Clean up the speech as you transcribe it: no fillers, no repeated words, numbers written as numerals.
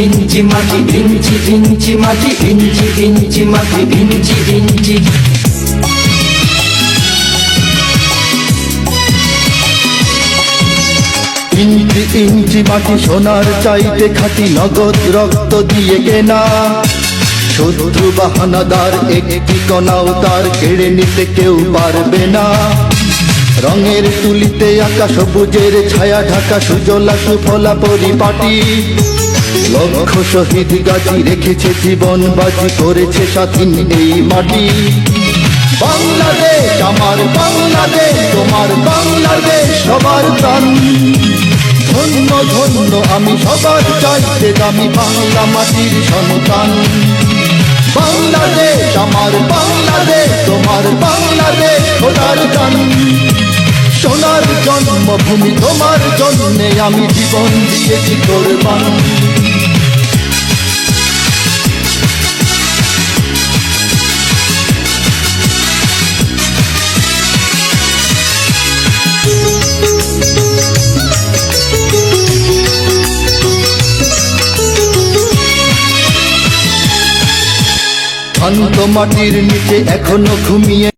ইঞ্চি মাটি, ইঞ্চি ইঞ্চি মাটি, ইঞ্চি ইঞ্চি মাটি, ইঞ্চি ইঞ্চি। ইঞ্চি ইঞ্চি মাটি সোনার চাইতে খাঁটি, নগদ রক্ত দিয়ে কেনা। শত্রু বাহানাদার একটি কণাও তার কেড়ে নিতে কেউ পারবে না। রঙের তুলিতে আঁকা সবুজের ছায়া ঢাকা সুজলা সুফলা পরিপাটি। লক্ষ শহীদ গাজী রেখেছে জীবন বাজি, করেছে স্বাধীন এই মাটি। বাংলাদেশ আমার বাংলাদেশ, তোমার বাংলাদেশ সবার প্রাণ। ধন্য ধন্য আমি সবার চাইতে দামি বাংলা মাটির সন্তান। বাংলাদেশ আমার বাংলাদেশ, তোমার বাংলাদেশ খোদার গান। সোনার জন্মভূমি তোমার জন্যে আমি জীবন দিয়েছি কোরবান। শান্ত মাটির নিচে এখনো ঘুমিয়ে